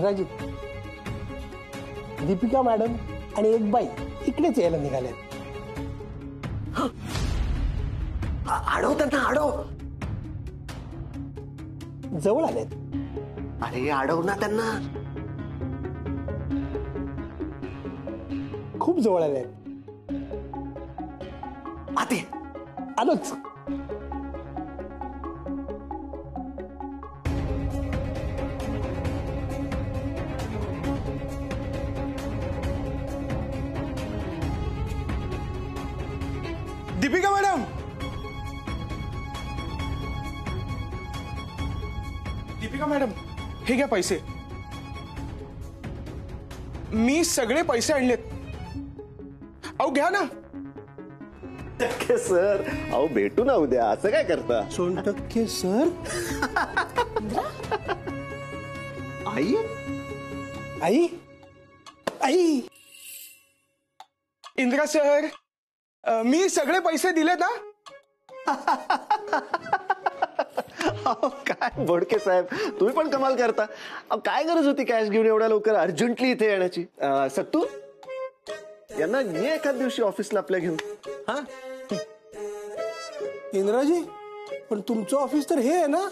इंद्राजी, Deepika madam आणि एक बाई इकडेच यायला निघाले. अडव त्यांना, अडव. जवळ आलेत. अरे अडव ना त्यांना. खूप जवळ आलेत. आते आलोच. दीपिका मॅडम, दीपिका मॅडम, हे घ्या पैसे. मी सगळे पैसे आणलेत. अहो घ्या ना. टक्के सर, अहो भेटू ना उद्या. असं काय करता? 100% सर. आई, आई, आई. इंदिरा सर, मी सगळे पैसे दिलेत ना. काय बोडके साहेब, तुम्ही पण कमाल करता. काय गरज होती कॅश घेऊन एवढ्या लवकर अर्जंटली इथे येण्याची? सत्तू, यांना ये एखाद दिवशी ऑफिसला आपल्या घेऊन. हा इंद्राजी, पण तुमचं ऑफिस तर हे आहे ना.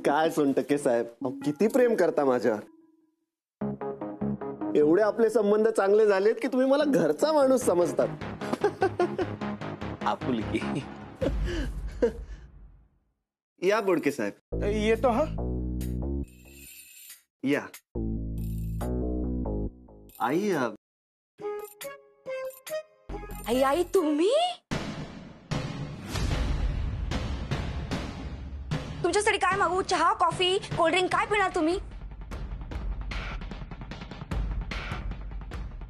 काय सोनटक्के साहेब, किती प्रेम करता माझ्यावर. एवढे आपले संबंध चांगले झालेत की तुम्ही मला घरचा माणूस समजतात. आपुलकी. या बोडके साहेब. येतो. हा या. आई, आई, आई तुम्ही? तुमच्यासाठी काय मागू? चहा, कॉफी, कोल्ड्रिंक काय पिणार तुम्ही?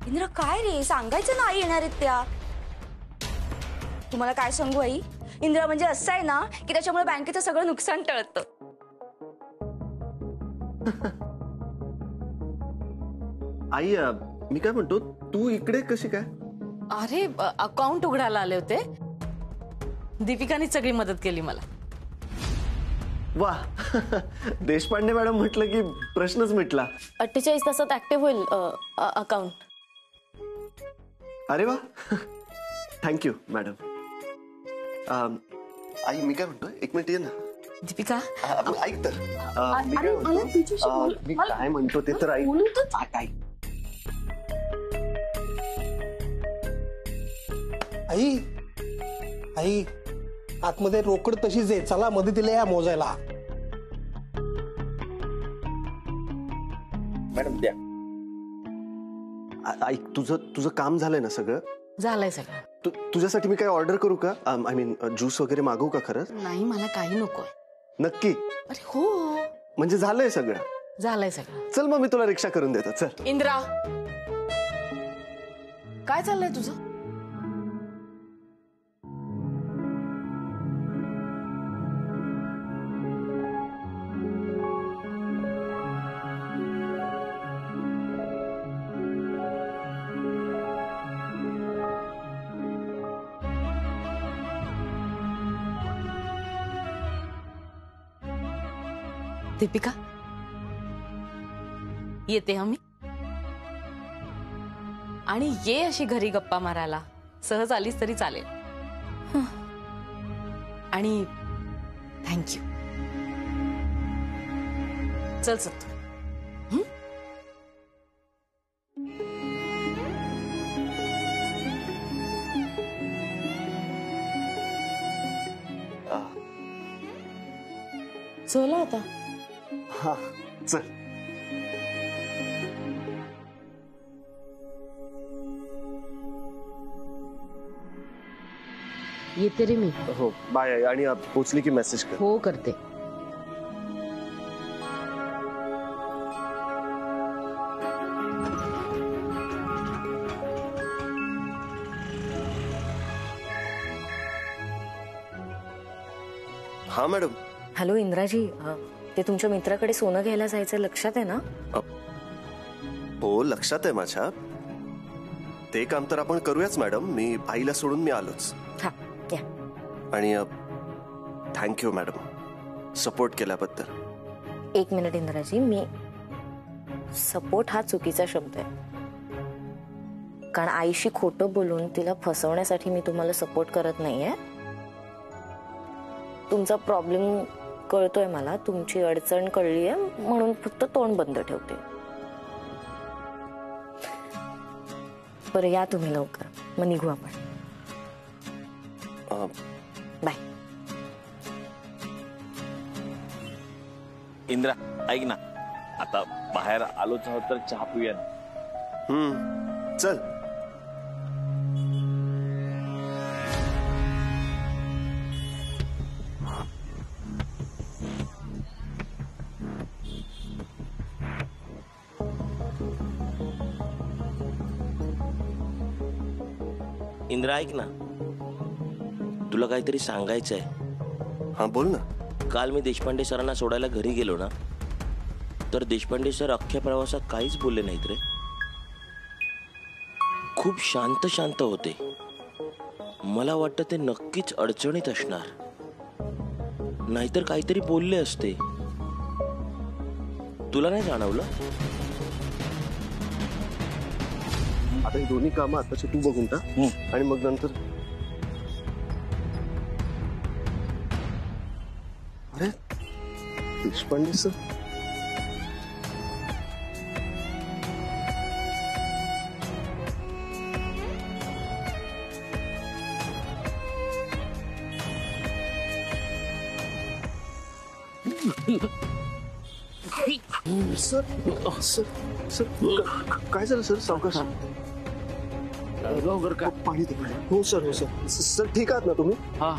इंद्र, काय रे, सांगायचं ना आई येणार आहेत त्या. तुम्हाला काय सांगू आई, इंद्र म्हणजे असं आहे ना की त्याच्यामुळे बँकेचं सगळं नुकसान टळतं. आई, मी काय म्हणतो, तू इकडे कशी काय? अरे अकाउंट उघडायला आले होते. दीपिकाने सगळी मदत केली मला. वा. देशपांडे मॅडम म्हटलं की प्रश्नच मिटला. 48 तासात ऍक्टिव्ह होईल अकाउंट. अरे वा. Thank you madam. आई, मी काय म्हणतोय, एक मिनिट ये ना. दीपिका, ऐक तर. मी काय म्हणतो ते तर ऐक. आई, आई, आतमध्ये रोकड तशीच आहे. चला मदतीला या मोजायला. मॅडम द्या. ऐक, तुझं काम झालंय ना सगळं? झालंय सगळं. तुझ्यासाठी मी काय ऑर्डर करू का? आय मीन ज्यूस वगैरे मागवू का? खरंच नाही, मला काही नकोय. नक्की? अरे हो. म्हणजे झालंय सगळं? झालंय सगळं. चल मग मी तुला रिक्षा करून देतो. चल. इंद्रा, काय चाललंय तुझं? दीपिका, येते आम्ही. आणि ये अशी घरी गप्पा मारायला. सहज आलीस तरी चालेल. आणि थँक्यू. चल सत्तू. चला आता. हा, चल. येते रे मी. हो, बाय. आणि पोचली की मेसेज कर. हो, करते. हा मॅडम. हॅलो इंद्राजी, ते तुमच्या मित्राकडे सोनं घ्यायला जायचं, लक्षात आहे ना? हो, लक्षात आहे माझ्या. ते काम तर आपण करूयाच मॅडम. मी आईला सोडून मी आलोच. हा या. आणि थँक्यू मॅडम सपोर्ट केल्याबद्दल. 1 मिनिट इंदिराजी, मी सपोर्ट हा चुकीचा शब्द आहे. कारण आईशी खोटं बोलून तिला फसवण्यासाठी मी तुम्हाला सपोर्ट करत नाहीये. तुमचा प्रॉब्लेम कळतोय मला, तुमची अडचण कळलीये, म्हणून फक्त तोंड बंद ठेवते. बरं या तुम्ही लवकर, मग निघू आपण. बाय. इंद्रा ऐक ना, आता बाहेर आलोच आहोत तर चहा पिऊया ना. चल. इंद्रा ऐक ना, तुला काहीतरी सांगायचंय. हा बोल ना. काल मी देशपांडे सरांना सोडायला घरी गेलो ना, तर देशपांडे सर अख्ख्या प्रवासात काहीच बोलले नाहीत रे. खूप शांत शांत होते. मला वाटतं ते नक्कीच अडचणीत असणार, नाहीतर काहीतरी बोलले असते. तुला नाही जाणवलं? आता ही दोन्ही कामं आताची तू बघून टाक आणि मग नंतर. अरे Deshpande sir. Sir sir sir काय झालं सर? सावकाश. पाणी दे. हो सर, हो सर. सर ठीक आहात ना तुम्ही? हा.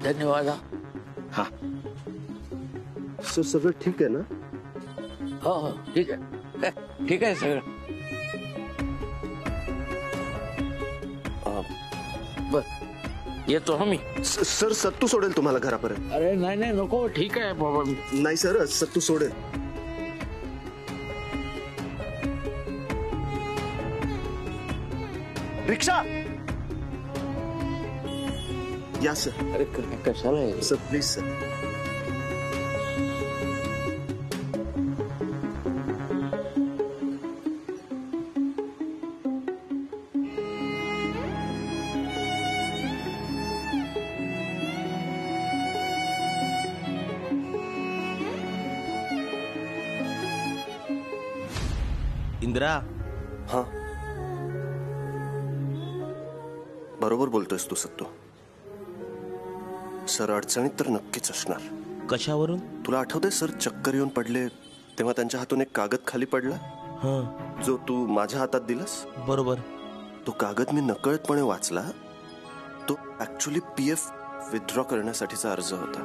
धन्यवाद. हा. सर सगळं ठीक आहे ना? हो हो ठीक आहे, ठीक आहे सगळं. बर येतो हा मी. सर सत्तू सोडेल तुम्हाला घरापर्यंत. अरे नाही नाही नको, ठीक आहे बाबा. नाही सर सत्तू सोडेल. रिक्षा या सर. अरे कशाला आहे? Sir please sir. इंद्रा. हा बरोबर बोलतोयस तू सत्तू. सर अडचणीत तर नक्कीच असणार. कशावरून? तुला आठवतंय सर चक्कर येऊन पडले तेव्हा त्यांच्या हातून एक कागद खाली पडला, जो तू माझ्या हातात दिलास. बरोबर. तो कागद मी नकळतपणे वाचला. तो ऍक्च्युली PF विथड्रॉ करण्यासाठीचा अर्ज होता.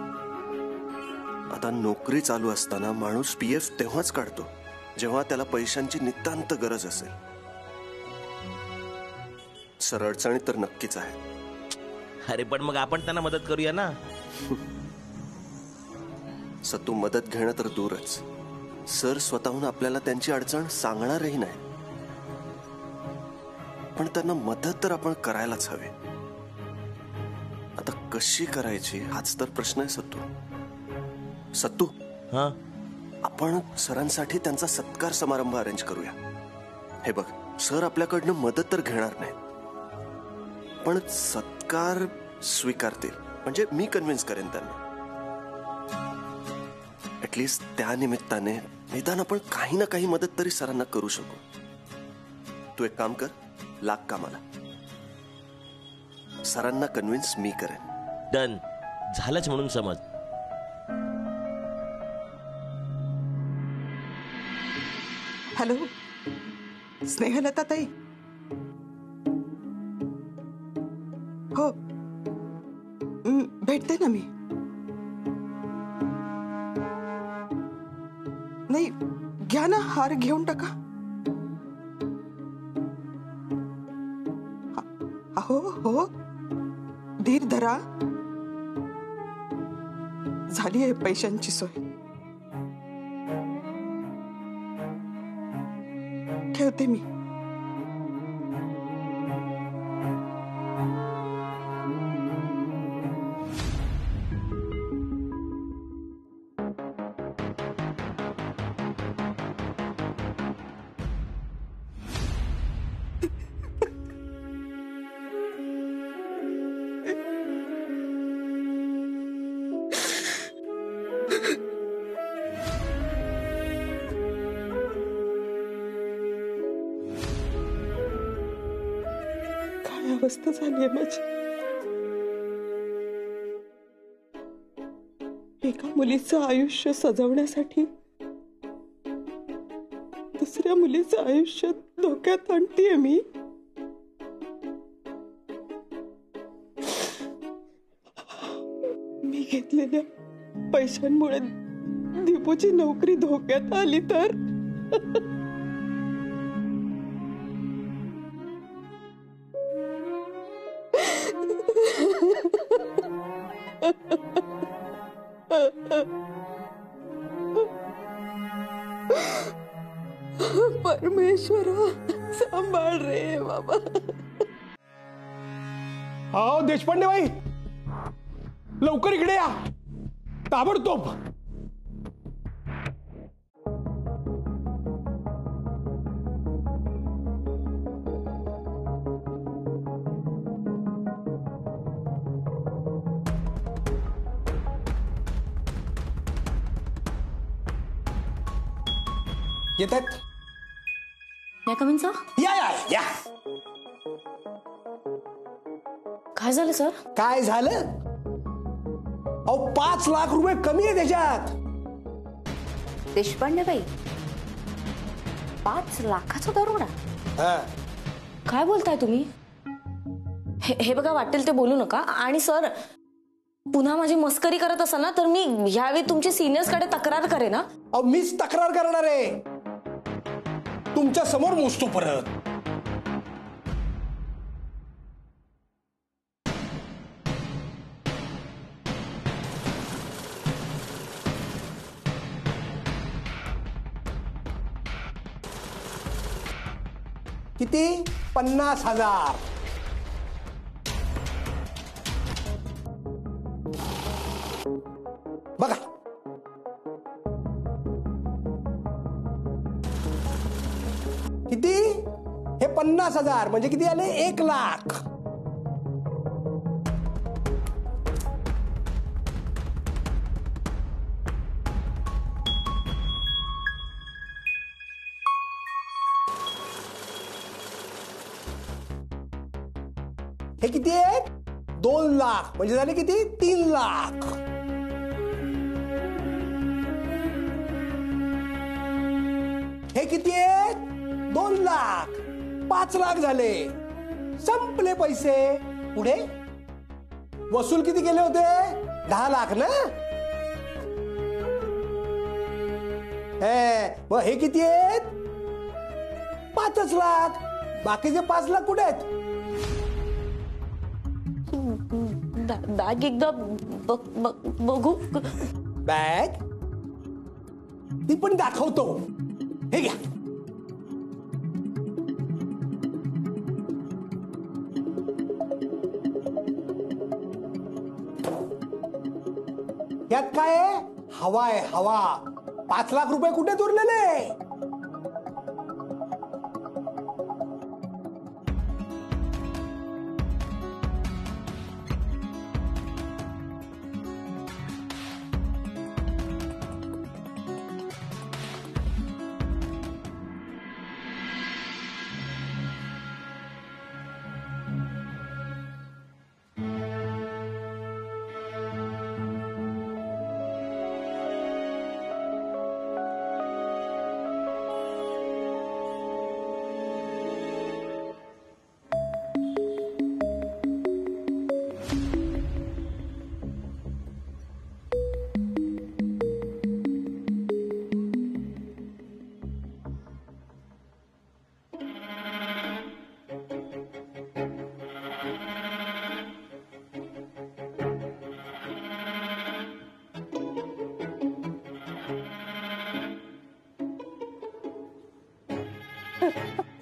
आता नोकरी चालू असताना माणूस PF तेव्हाच काढतो जेव्हा त्याला पैशांची नितांत गरज असेल. सर अडचणीत तर नक्कीच आहे. अरे पण मग आपण त्यांना मदत करूया ना. सत्तू मदत घेणं तर दूरच, सर स्वतःहून आपल्याला त्यांची अडचण सांगणारही नाही. पण त्यांना मदत तर आपण करायलाच हवी. आता कशी करायची हाच तर प्रश्न आहे सत्तू. सत्तू. हा. आपण सरांसाठी त्यांचा सत्कार समारंभ अरेंज करूया. हे बघ सर आपल्याकडनं मदत तर घेणार नाही, पण सत्कार स्वीकारतील. म्हणजे मी कन्व्हिन्स करेन त्यांना. ऍटलिस्ट त्या निमित्ताने निदान आपण काही ना काही मदत तरी सरांना करू शकू. तू एक काम कर, लाग कामाला. सरांना कन्व्हिन्स मी करेन. डन. झालंच म्हणून समज. हॅलो स्नेहलता ताई. हो भेटते ना मी. नाही घ्या ना, हार घेऊन टाका. हो, धीर धरा. झाली आहे पैशांची सोय. ठेवते मी. काय अवस्था झाली आहे माझी. एका मुलीचं आयुष्य सजवण्यासाठी दुसऱ्या मुलीचं आयुष्य धोक्यात आणतीये मी. मी घेतलेल्या पैशांमुळे दीपूची नोकरी धोक्यात आली तर. परमेश्वरा सांभाळ रे बाबा. हो देशपांडे बाई, लवकर इकडे या, ताबडतोब. येत आहेत. या कमीन सर. या या या. काय झालं सर? काय झालं? अहो 5 लाख रुपये कमी आहे त्याच्यात. देशपांडे बाई, 5 लाखाचा दरोडा? हा. काय बोलताय तुम्ही? हे बघा, वाटेल ते बोलू नका. आणि सर, पुन्हा माझी मस्करी करत असाल ना तर मी ह्यावेळी तुमच्या सिनियर्स कडे तक्रार करेन ना. अहो मीच तक्रार करणार आहे. तुमच्या समोर मोजतो परत. किती? 50,000. बघा. किती? हे 50,000 म्हणजे किती आले? 1 लाख. हे किती आहेत? 2 लाख म्हणजे झाले किती? 3 लाख. हे किती आहेत? 2 लाख. 5 लाख झाले. संपले पैसे. पुढे वसूल किती केले होते? 10 लाख ना. मग हे किती आहेत? 5 लाख. बाकीचे 5 लाख कुठे आहेत? बॅग एकदा बघू. बॅग ती पण दाखवतो. हे घ्या. यात काय आहे? हवा आहे, हवा. 5 लाख रुपये कुठे उरलेले?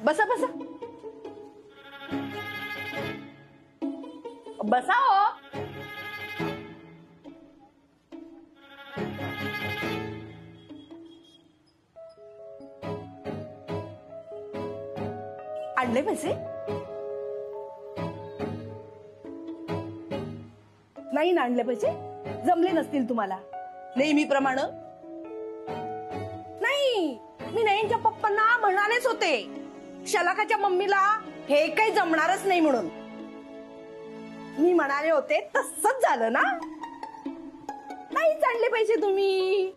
बसा बसा बसा हो. आणले पैसे? नाही ना आणले पैसे? जमले नसतील तुम्हाला नेहमीप्रमाणे? नाही, मी नयनच्या पप्पांना म्हणालेच होते शलाकाच्या मम्मीला हे काही जमणारच नाही म्हणून. मी म्हणाले होते तसंच झालं ना. नाहीच आणले पैसे तुम्ही.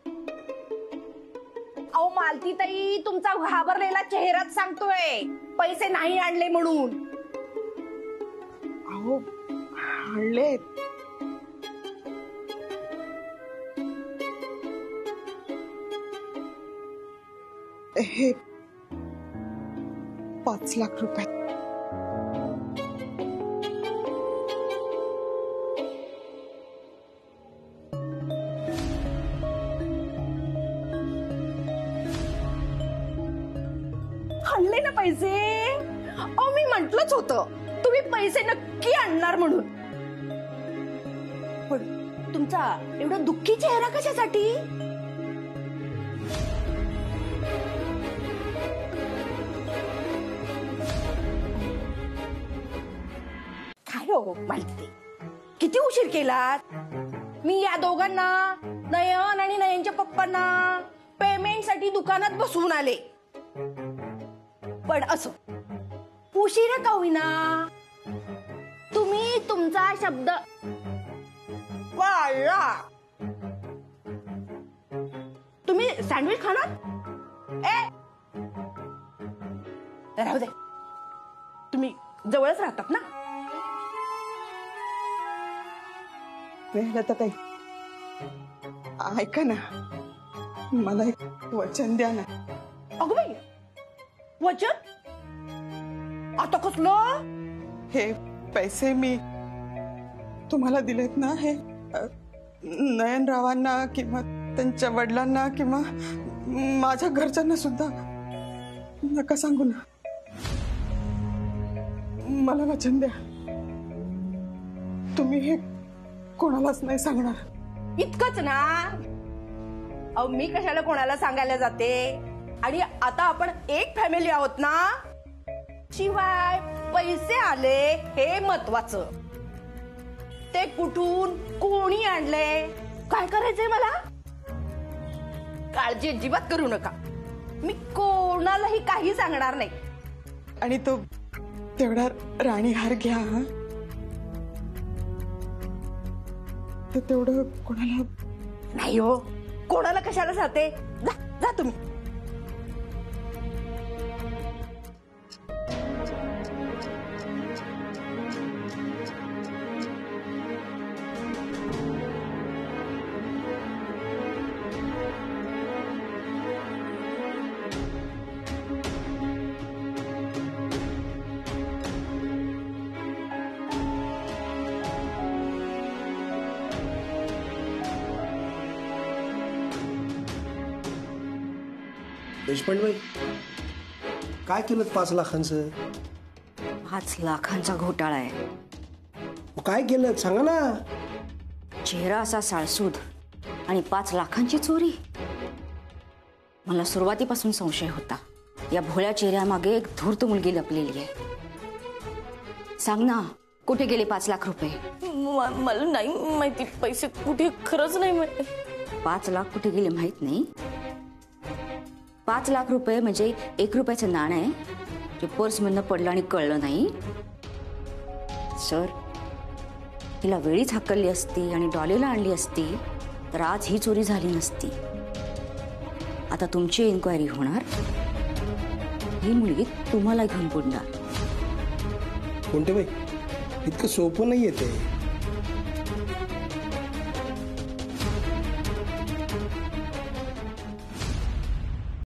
अहो मालती ताई, तुमचा घाबरलेला चेहराच सांगतोय पैसे नाही आणले म्हणून. अहो आणले. हे 5 लाख रुपये. आणले ना पैसे? अहो मी म्हंटलच होतं तुम्ही पैसे नक्की आणणार म्हणून. पण तुमचा एवढा दुःखी चेहरा कशासाठी? काय हो माहिती, किती उशीर केलात? मी या दोघांना, नयन आणि नयनच्या पप्पांना पेमेंट साठी दुकानात बसवून आले. पण असो, उशिरा का होईना तुम्ही तुमचा शब्द पाळला. तुम्ही सँडविच खाणार? राहू दे, तुम्ही जवळच राहतात ना. लता ताई, ऐका ना, मला एक वचन द्या ना. अगं बाई, वचन? आता कसलं? हे पैसे मी तुम्हाला दिलेत ना, हे नयनरावांना किंवा त्यांच्या वडिलांना किंवा माझ्या घरच्यांना सुद्धा नका सांगू ना. मला वचन द्या, तुम्ही हे कोणालाच नाही सांगणार. इतकंच ना? अहो मी कशाला कोणाला सांगायला जाते. आणि आता आपण एक फॅमिली आहोत ना. शिवाय पैसे आले हे महत्वाचं. ते कुठून कोणी आणले काय करायचंय मला? काळजी अजिबात करू नका, मी कोणालाही काही सांगणार नाही. आणि तो तेवढा राणी हार घ्या. ते तेवढं कोणाला नाही हो, कोणाला कशाला सांगते. जा जा तुम्ही. देशपांडे काय केलं 5 लाखांचं? 5 लाखांचा घोटाळा आहे. काय केलं सांगा ना. चेहरा असा साळसूद आणि 5 लाखांची चोरी. मला सुरुवातीपासून संशय होता, या भोळ्या चेहऱ्यामागे एक धूर्त मुलगी लपलेली आहे. सांग ना, कुठे गेले 5 लाख रुपये? मला नाही माहिती, पैसे कुठे खरंच नाही माहिती. 5 लाख कुठे गेले माहित नाही? 5 लाख रुपये म्हणजे 1 रुपयाचं नाणं आहे, जे पर्समधनं पडलं आणि कळलं नाही. सर, तिला वेळीच हाकलली असती आणि डॉलीला आणली असती तर आज ही चोरी झाली नसती. आता तुमची इन्क्वायरी होणार, ही मुलगी तुम्हाला घेऊन पुढणार. कोणते बाई, इतकं सोपं नाही येते.